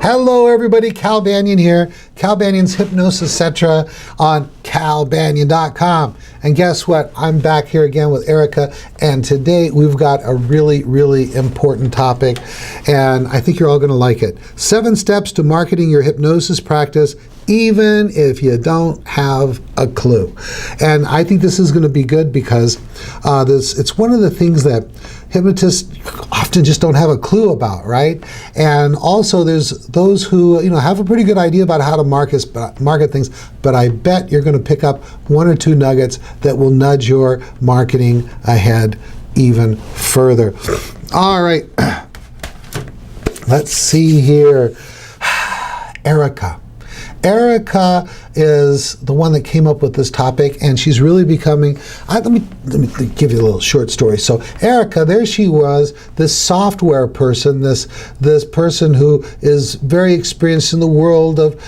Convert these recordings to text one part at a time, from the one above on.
Hello everybody, Cal Banyan here. Cal Banyan's Hypnosis, etc. on calbanyan.com. And guess what? I'm back here again with Erika, and today we've got a really important topic, and I think you're all going to like it. 7 steps to marketing your hypnosis practice even if you don't have a clue. And I think this is going to be good because it's one of the things that hypnotists often just don't have a clue about, right? And also there's those who have a pretty good idea about how to market things, but I bet you're going to pick up 1 or 2 nuggets that will nudge your marketing ahead even further. All right, let's see here. Erika is the one that came up with this topic, and she's really becoming, let me give you a little short story. So Erika, there she was, this software person, this person who is very experienced in the world of,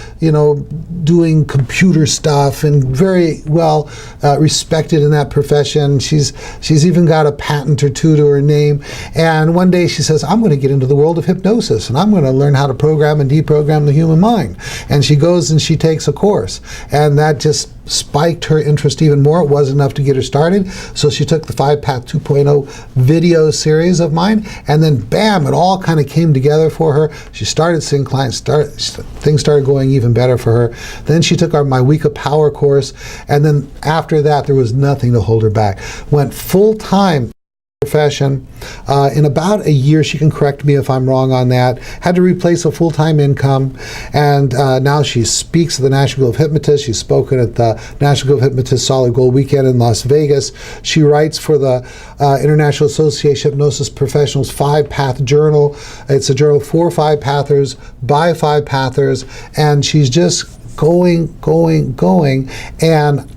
doing computer stuff and very well respected in that profession. She's even got a patent or 2 to her name. And one day she says, I'm going to get into the world of hypnosis, and I'm going to learn how to program and deprogram the human mind. And she goes and she takes a course, and that just spiked her interest even more. It wasn't enough to get her started, so she took the 5-Path 2.0 video series of mine, and then bam, it all kind of came together for her. She started seeing clients, things started going even better for her. Then she took my Week of Power course, and then after that there was nothing to hold her back. Went full-time profession. In about a year, she can correct me if I'm wrong on that, had to replace a full-time income, and now she speaks at the National Guild of Hypnotists. She's spoken at the National Guild of Hypnotists Solid Gold Weekend in Las Vegas. She writes for the International Association of Hypnosis Professionals 5-Path Journal. It's a journal for 5-Pathers by 5-Pathers, and she's just going, and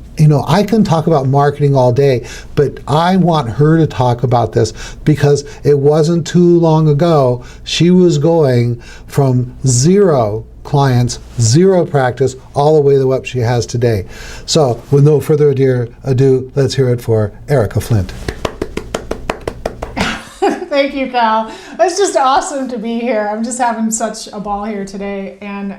I can talk about marketing all day, but I want her to talk about this because it wasn't too long ago she was going from 0 clients, 0 practice, all the way to what she has today. So with no further ado, let's hear it for Erika Flint. Thank you, Cal. It's just awesome to be here. I'm just having such a ball here today, and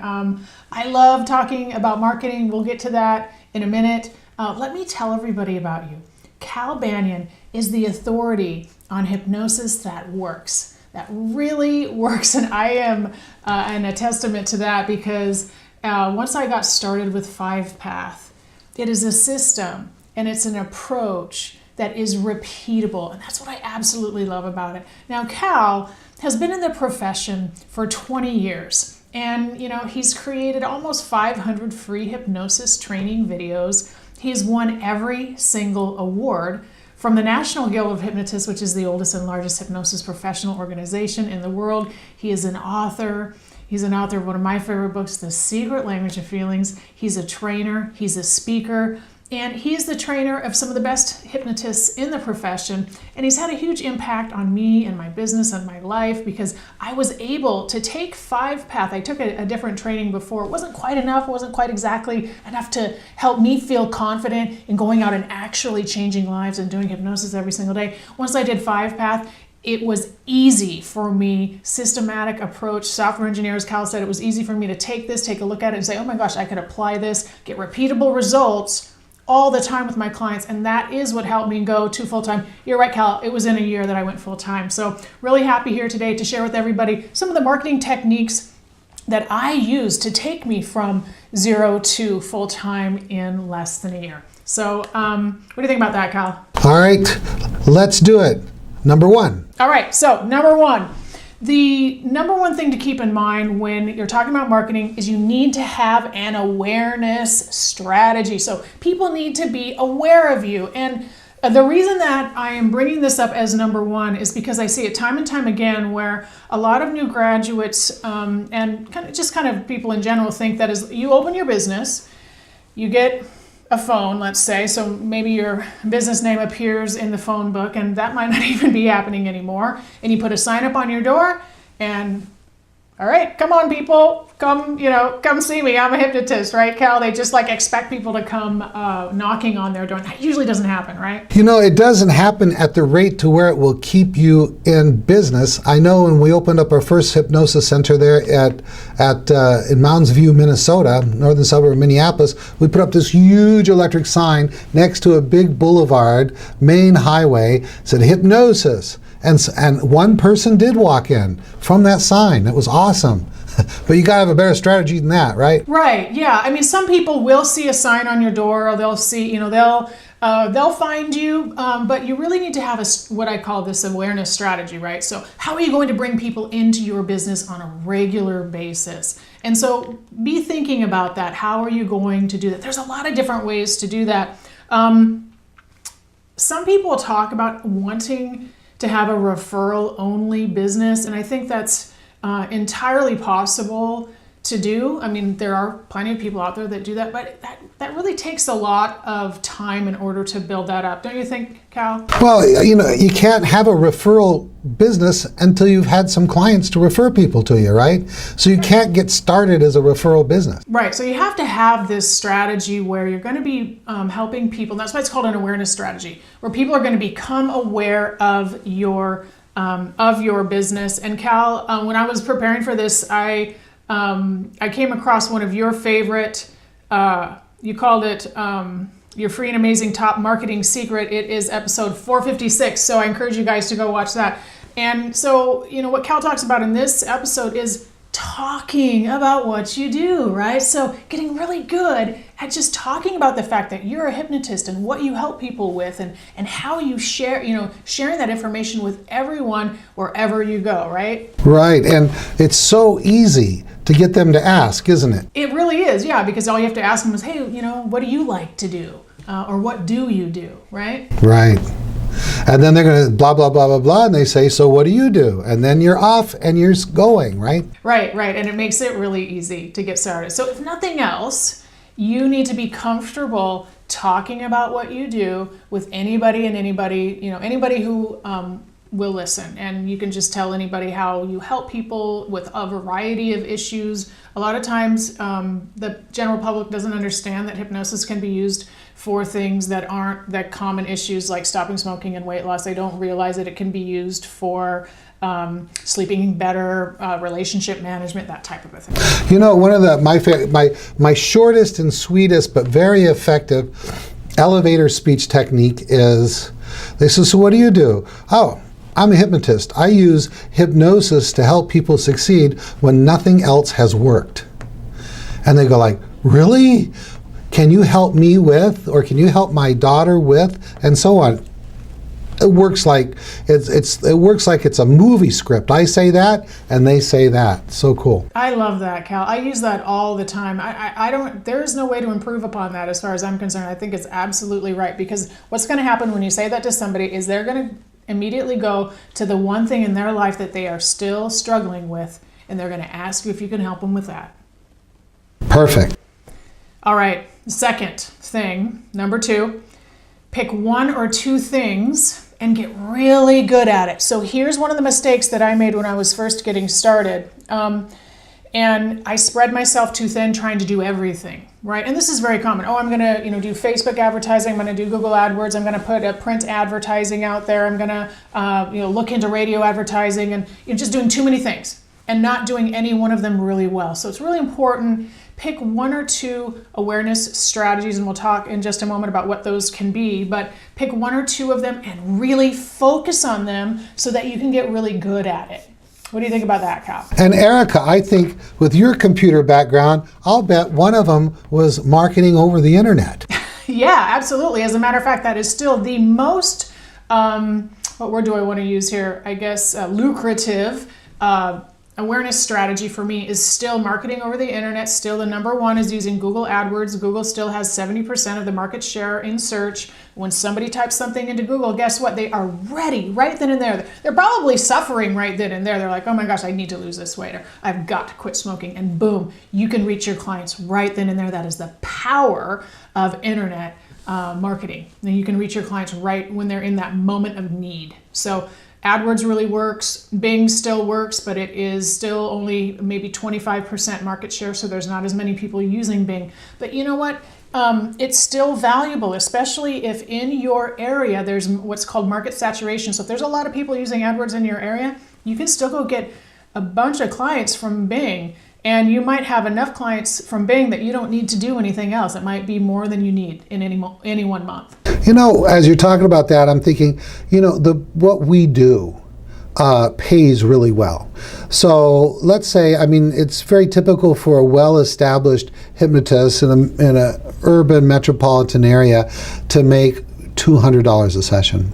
I love talking about marketing. We'll get to that in a minute. Let me tell everybody about you. Cal Banyan is the authority on hypnosis that works, that really works, and I am a testament to that because once I got started with 5-Path, it is a system and it's an approach that is repeatable, and that's what I absolutely love about it. Now, Cal has been in the profession for 20 years, and he's created almost 500 free hypnosis training videos. He's won every single award from the National Guild of Hypnotists, which is the oldest and largest hypnosis professional organization in the world. He is an author. He's an author of one of my favorite books, The Secret Language of Feelings. He's a trainer. He's a speaker. And he's the trainer of some of the best hypnotists in the profession. And he's had a huge impact on me and my business and my life because I was able to take 5-Path. I took a different training before. It wasn't quite enough. It wasn't quite exactly enough to help me feel confident in going out and actually changing lives and doing hypnosis every single day. Once I did 5-Path, it was easy for me, systematic approach. Software engineers, Cal said, it was easy for me to take this, take a look at it and say, oh my gosh, I could apply this, get repeatable results all the time with my clients, and that is what helped me go to full-time. You're right, Cal, it was in a year that I went full-time. So really happy here today to share with everybody some of the marketing techniques that I use to take me from 0 to full-time in less than a year. So what do you think about that, Cal? All right, let's do it. Number 1. All right, so number 1. The number 1 thing to keep in mind when you're talking about marketing is you need to have an awareness strategy. So people need to be aware of you. And the reason that I am bringing this up as number 1 is because I see it time and time again where a lot of new graduates and kind of people in general think that is you open your business, you get a phone, let's say, so maybe your business name appears in the phone book, and that might not even be happening anymore, and you put a sign up on your door, and all right, come on, people, come see me. I'm a hypnotist, right, Cal? They just like expect people to come knocking on their door. That usually doesn't happen, right? It doesn't happen at the rate to where it will keep you in business. I know when we opened up our first hypnosis center there in Mounds View, Minnesota, northern suburb of Minneapolis, we put up this huge electric sign next to a big boulevard, main highway, said hypnosis. And one person did walk in from that sign. It was awesome. But you got to have a better strategy than that, right? Right. Yeah. I mean, some people will see a sign on your door, or they'll see, they'll find you. But you really need to have what I call this awareness strategy, right? So how are you going to bring people into your business on a regular basis? And so be thinking about that. How are you going to do that? There's a lot of different ways to do that. Some people talk about wanting to have a referral only business, and I think that's entirely possible to do. I mean, there are plenty of people out there that do that, but that really takes a lot of time in order to build that up. Don't you think, Cal? Well, you can't have a referral business until you've had some clients to refer people to you, right? So you can't get started as a referral business. Right. So you have to have this strategy where you're going to be helping people. That's why it's called an awareness strategy, where people are going to become aware of your business. And Cal, when I was preparing for this, I came across one of your favorite, you called it your free and amazing top marketing secret. It is episode 456. So I encourage you guys to go watch that. And so, what Cal talks about in this episode is talking about what you do, right? So getting really good at just talking about the fact that you're a hypnotist and what you help people with, and how you share, sharing that information with everyone wherever you go, right? Right. And it's so easy to get them to ask, isn't it? It really is, yeah, because all you have to ask them is, hey, what do you like to do? Or what do you do, right? Right. And then they're going to blah, blah, blah, blah, blah, and they say, so what do you do? And then you're off and you're going, right? Right. And it makes it really easy to get started. So if nothing else, you need to be comfortable talking about what you do with anybody who will listen. And you can just tell anybody how you help people with a variety of issues. A lot of times the general public doesn't understand that hypnosis can be used for things that aren't that common issues like stopping smoking and weight loss. They don't realize that it can be used for sleeping better, relationship management, that type of a thing. One of my shortest and sweetest but very effective elevator speech technique is, they say, so what do you do? Oh, I'm a hypnotist. I use hypnosis to help people succeed when nothing else has worked. And they go like, really? Can you help me with, or can you help my daughter with, and so on. It works like it's a movie script. I say that and they say that. So cool. I love that, Cal. I use that all the time. There's no way to improve upon that as far as I'm concerned. I think it's absolutely right, because what's going to happen when you say that to somebody is they're going to immediately go to the one thing in their life that they are still struggling with, and they're going to ask you if you can help them with that. Perfect. All right, second thing, number 2, pick 1 or 2 things and get really good at it. So here's one of the mistakes that I made when I was first getting started. And I spread myself too thin trying to do everything, right? And this is very common. Oh, I'm gonna do Facebook advertising, I'm gonna do Google AdWords, I'm gonna put a print advertising out there, I'm gonna look into radio advertising, and you're just doing too many things and not doing any one of them really well. So it's really important. Pick 1 or 2 awareness strategies, and we'll talk in just a moment about what those can be, but pick 1 or 2 of them and really focus on them so that you can get really good at it. What do you think about that, Cal? And Erika, I think with your computer background, I'll bet one of them was marketing over the internet. Yeah, absolutely. As a matter of fact, that is still the most, what word do I want to use here? I guess lucrative awareness strategy for me is still marketing over the internet. Still, the number 1 is using Google AdWords. Google still has 70% of the market share in search. When somebody types something into Google, guess what? They are ready right then and there. They're probably suffering right then and there. They're like, oh my gosh, I need to lose this weight, or I've got to quit smoking. And boom, you can reach your clients right then and there. That is the power of internet marketing. And you can reach your clients right when they're in that moment of need. So AdWords really works. Bing still works, but it is still only maybe 25% market share, so there's not as many people using Bing. But you know what? It's still valuable, especially if in your area there's what's called market saturation. So if there's a lot of people using AdWords in your area, you can still go get a bunch of clients from Bing, and you might have enough clients from Bing that you don't need to do anything else. It might be more than you need in any one month. You know, as you're talking about that, I'm thinking, you know, what we do pays really well. So let's say, I mean, it's very typical for a well-established hypnotist in a urban metropolitan area to make $200 a session.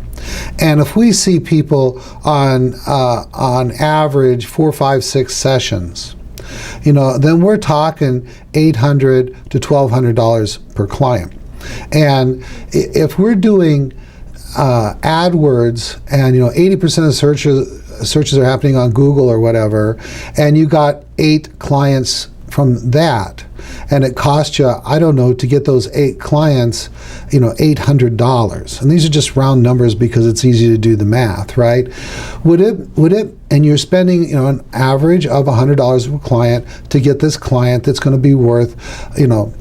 And if we see people on average 4, 5, 6 sessions, you know, then we're talking $800 to $1,200 per client. And if we're doing AdWords, and you know 80% of searches are happening on Google or whatever, and you got 8 clients from that, and it costs you, I don't know, to get those 8 clients, you know, $800. And these are just round numbers because it's easy to do the math, right? Would it, and you're spending, you know, an average of $100 per client to get this client that's going to be worth, you know,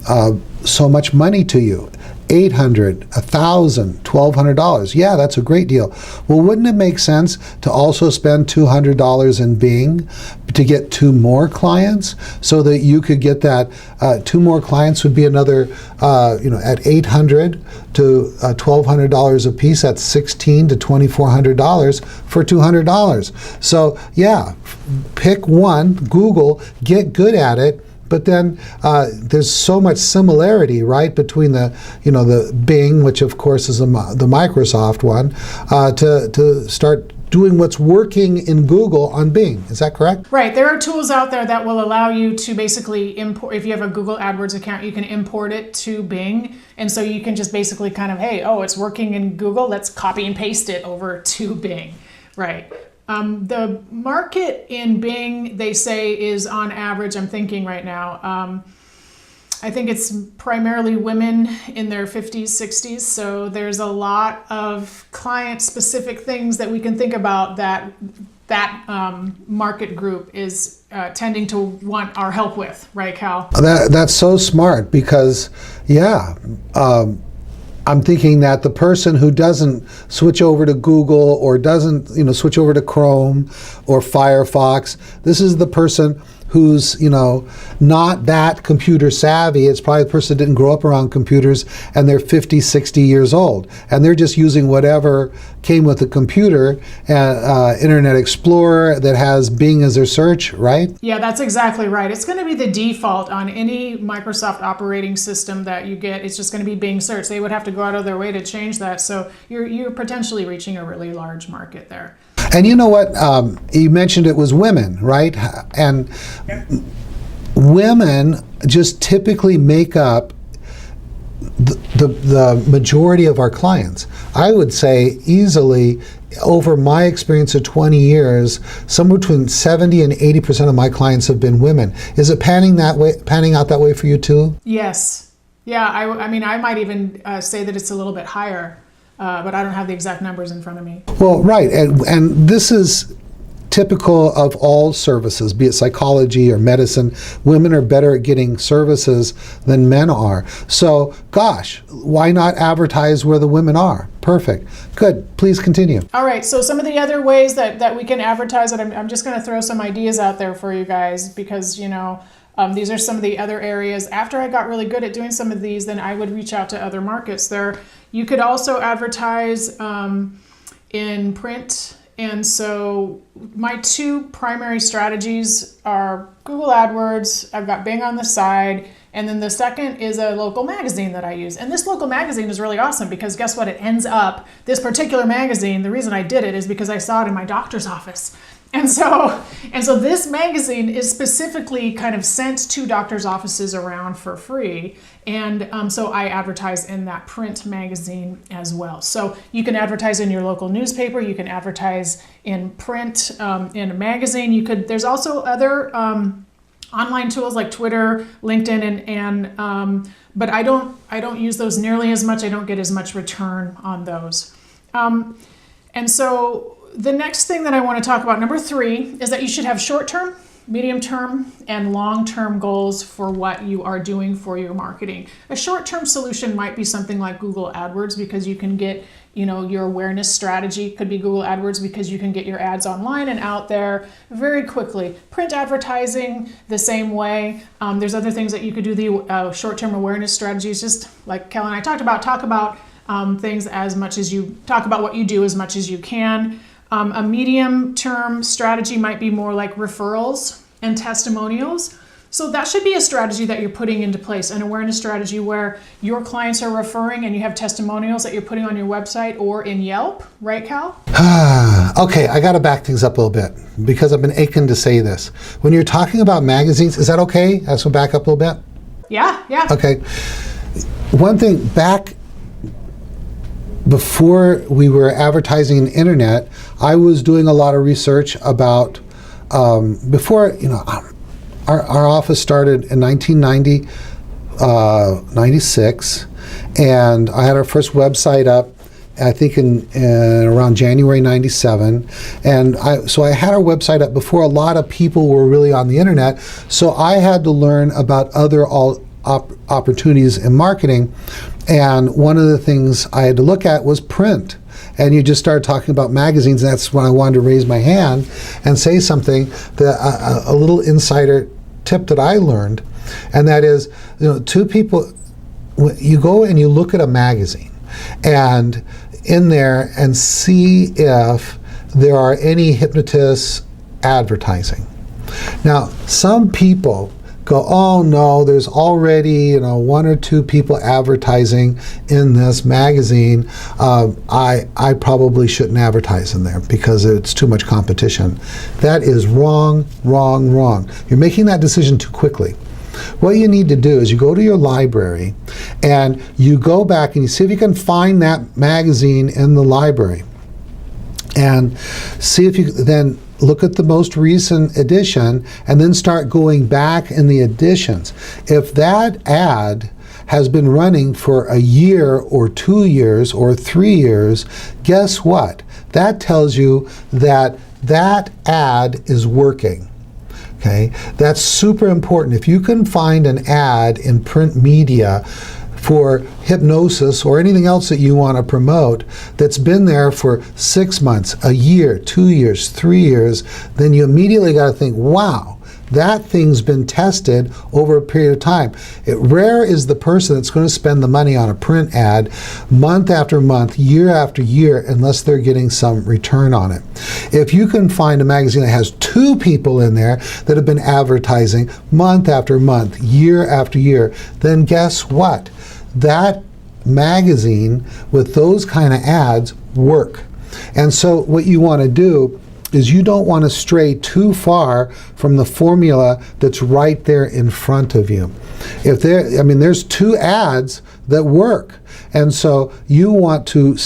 so much money to you. $800, $1,000, $1,200. Yeah, that's a great deal. Well, wouldn't it make sense to also spend $200 in Bing to get 2 more clients, so that you could get that 2 more clients would be another, you know, at $800 to $1,200 a piece. That's $1,600 to $2,400 for $200. So yeah, pick one, Google, get good at it. But then there's so much similarity, right, between the Bing, which of course is the Microsoft one, to start doing what's working in Google on Bing. Is that correct? Right. There are tools out there that will allow you to basically import. If you have a Google AdWords account, you can import it to Bing. And so you can just basically kind of, hey, oh, it's working in Google, let's copy and paste it over to Bing. Right. The market in Bing, they say, is on average, I'm thinking right now, I think it's primarily women in their 50s, 60s. So there's a lot of client-specific things that we can think about that market group is tending to want our help with, right, Cal? That's so smart because, yeah, I'm thinking that the person who doesn't switch over to Google or doesn't, you know, switch over to Chrome or Firefox, this is the person who's, you know, not that computer savvy. It's probably the person that didn't grow up around computers, and they're 50, 60 years old. And they're just using whatever came with the computer, Internet Explorer that has Bing as their search, right? Yeah, that's exactly right. It's going to be the default on any Microsoft operating system that you get. It's just going to be Bing search. They would have to go out of their way to change that. So you're potentially reaching a really large market there. And you know what? You mentioned it was women, right? And women just typically make up the majority of our clients. I would say easily, over my experience of 20 years, somewhere between 70 and 80% of my clients have been women. Is it panning out that way for you too? Yes. Yeah, I mean, I might even say that it's a little bit higher. But I don't have the exact numbers in front of me. Well, right, and this is typical of all services, be it psychology or medicine. Women are better at getting services than men are. So, gosh, why not advertise where the women are? Perfect. Good. Please continue. All right. So some of the other ways that we can advertise it, I'm just going to throw some ideas out there for you guys because, you know, these are some of the other areas. After I got really good at doing some of these, then I would reach out to other markets. You could also advertise in print. And so my 2 primary strategies are Google AdWords. I've got Bing on the side. And then the second is a local magazine that I use. And this local magazine is really awesome because guess what? It ends up, this particular magazine, the reason I did it is because I saw it in my doctor's office. And so this magazine is specifically kind of sent to doctors' offices around for free. And so I advertise in that print magazine as well. So you can advertise in your local newspaper. You can advertise in print, in a magazine. There's also other online tools like Twitter, LinkedIn, but I don't use those nearly as much. I don't get as much return on those. And so the next thing that I want to talk about, number 3, is that you should have short-term, medium-term, and long-term goals for what you are doing for your marketing. A short-term solution might be something like Google AdWords, because you can get, your awareness strategy could be Google AdWords, because you can get your ads online and out there very quickly. Print advertising, the same way. There's other things that you could do. The short-term awareness strategies, just like Kel and I talk about things as much as you talk about what you do as much as you can. A medium-term strategy might be more like referrals and testimonials. So that should be a strategy that you're putting into place, an awareness strategy where your clients are referring and you have testimonials that you're putting on your website or in Yelp, right, Cal? Okay, I got to back things up a little bit because I've been aching to say this. When you're talking about magazines, is that okay? I have to back up a little bit? Yeah. Okay. One thing, back before we were advertising on the internet, I was doing a lot of research about, before, our office started in 1990, 96, and I had our first website up, I think in around January 97, and so I had our website up before a lot of people were really on the internet, so I had to learn about other opportunities in marketing. And one of the things I had to look at was print. And you just started talking about magazines, and that's when I wanted to raise my hand and say something, that a little insider tip that I learned, and that is, two people, you go and you look at a magazine, and in there and see if there are any hypnotists advertising. Now, some people go, oh no, there's already 1 or 2 people advertising in this magazine. I probably shouldn't advertise in there because it's too much competition. That is wrong. You're making that decision too quickly. What you need to do is you go to your library and you go back and you see if you can find that magazine in the library, and see if you then look at the most recent edition and then start going back in the editions. If that ad has been running for a year or 2 years or 3 years, guess what? That tells you that that ad is working. Okay, that's super important. If you can find an ad in print media for hypnosis or anything else that you want to promote that's been there for 6 months, a year, 2 years, 3 years, then you immediately got to think, wow, that thing's been tested over a period of time. Rare is the person that's going to spend the money on a print ad month after month, year after year, unless they're getting some return on it. If you can find a magazine that has 2 people in there that have been advertising month after month, year after year, then guess what? That magazine with those kind of ads work. And so what you want to do is you don't want to stray too far from the formula that's right there in front of you. There's 2 ads that work, and so you want to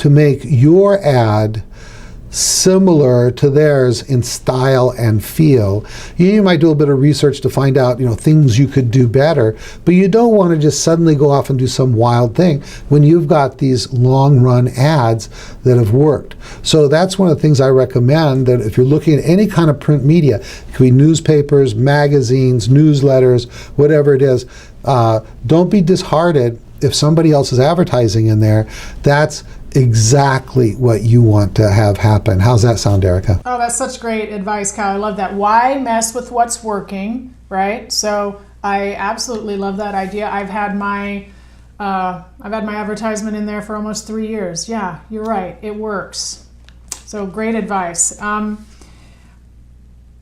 make your ad similar to theirs in style and feel. You might do a bit of research to find out, things you could do better, but you don't want to just suddenly go off and do some wild thing when you've got these long-run ads that have worked. So that's one of the things I recommend, that if you're looking at any kind of print media, it could be newspapers, magazines, newsletters, whatever it is, don't be disheartened if somebody else is advertising in there. That's exactly what you want to have happen. How's that sound, Erika? Oh, that's such great advice, Kyle. I love that. Why mess with what's working, right? So I absolutely love that idea. I've had my advertisement in there for almost 3 years. Yeah, you're right. It works. So great advice.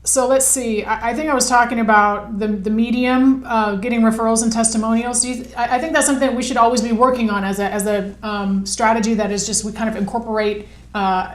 So let's see. I think I was talking about the medium, getting referrals and testimonials. I think that's something that we should always be working on as a strategy that is just, we kind of incorporate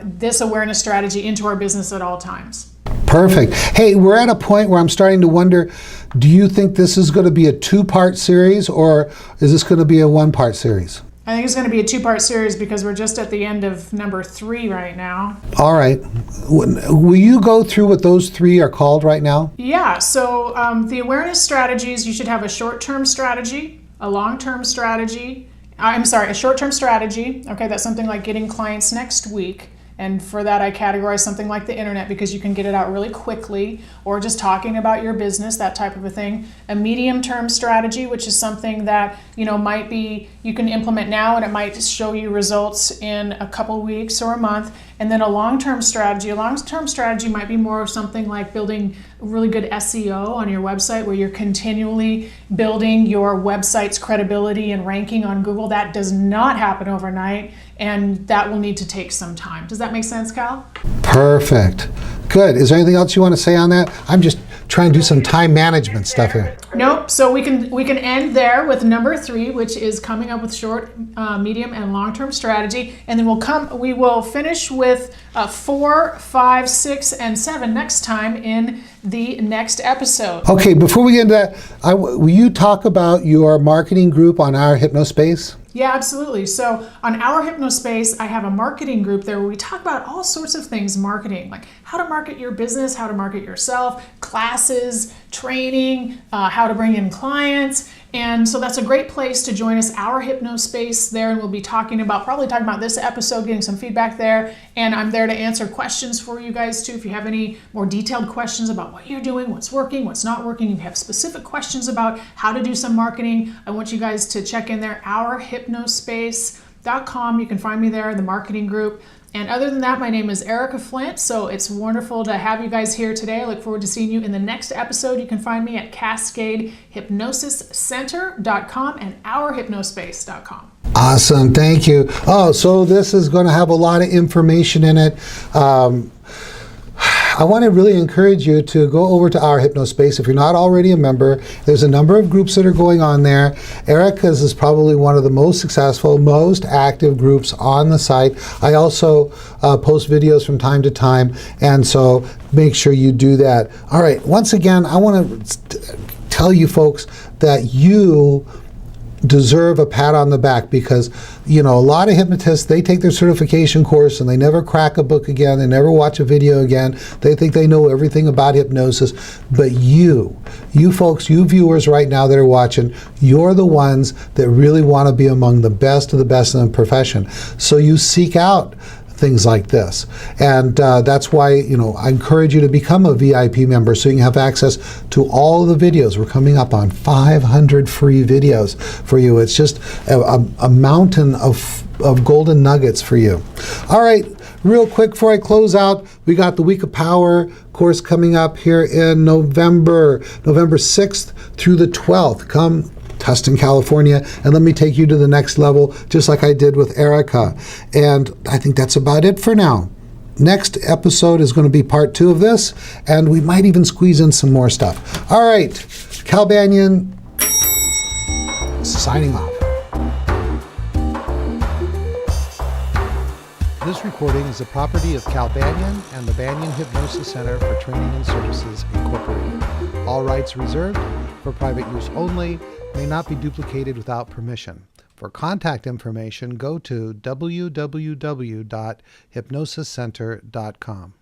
this awareness strategy into our business at all times. Perfect. Hey, we're at a point where I'm starting to wonder, do you think this is going to be a 2-part series, or is this going to be a 1-part series? I think it's going to be a 2-part series because we're just at the end of number 3 right now. All right. Will you go through what those 3 are called right now? Yeah. So the awareness strategies, you should have a short-term strategy, a long-term strategy. A short-term strategy. Okay, that's something like getting clients next week. And for that, I categorize something like the internet because you can get it out really quickly, or just talking about your business, that type of a thing. A medium-term strategy, which is something that, might be, you can implement now and it might show you results in a couple weeks or a month. And then a long-term strategy. A long-term strategy might be more of something like building really good SEO on your website, where you're continually building your website's credibility and ranking on Google. That does not happen overnight, and that will need to take some time. Does that make sense, Cal? Perfect. Good. Is there anything else you want to say on that? I'm just trying to do some time management stuff here. Nope. So we can end there with number 3, which is coming up with short, medium, and long-term strategy, and then we will finish with 4, 5, 6, and 7 next time in the next episode. Okay. Before we get into that, will you talk about your marketing group on our Hypnospace? Yeah, absolutely. So on our Hypnospace, I have a marketing group there where we talk about all sorts of things marketing, like how to market your business, how to market yourself, classes, training, how to bring in clients. And so that's a great place to join us, our Hypnospace there, and we'll be probably talking about this episode, getting some feedback there. And I'm there to answer questions for you guys too. If you have any more detailed questions about what you're doing, what's working, what's not working, if you have specific questions about how to do some marketing, I want you guys to check in there, ourhypnospace.com. You can find me there in the marketing group. And other than that, my name is Erika Flint, so it's wonderful to have you guys here today. I look forward to seeing you in the next episode. You can find me at CascadeHypnosisCenter.com and ourhypnospace.com. Awesome. Thank you. Oh, so this is going to have a lot of information in it. I want to really encourage you to go over to our Hypnospace. If you're not already a member, there's a number of groups that are going on there. Erika's is probably one of the most successful, most active groups on the site. I also post videos from time to time, and so make sure you do that. All right, once again, I want to tell you folks that you deserve a pat on the back, because a lot of hypnotists, they take their certification course and they never crack a book again, they never watch a video again, they think they know everything about hypnosis. But you folks, you viewers right now that are watching, you're the ones that really want to be among the best of the best in the profession. So you seek out things like this, and that's why I encourage you to become a VIP member so you can have access to all of the videos. We're coming up on 500 free videos for you. It's just a mountain of golden nuggets for you. All right, real quick before I close out, we got the Week of Power course coming up here in November 6th through the 12th. Come Toussaint, California, and let me take you to the next level, just like I did with Erika. And I think that's about it for now. Next episode is going to be part 2 of this, and we might even squeeze in some more stuff. All right, Cal Banyan signing off. This recording is the property of Cal Banyan and the Banyan Hypnosis Center for Training and Services, Incorporated. All rights reserved, for private use only, may not be duplicated without permission. For contact information, go to www.hypnosiscenter.com.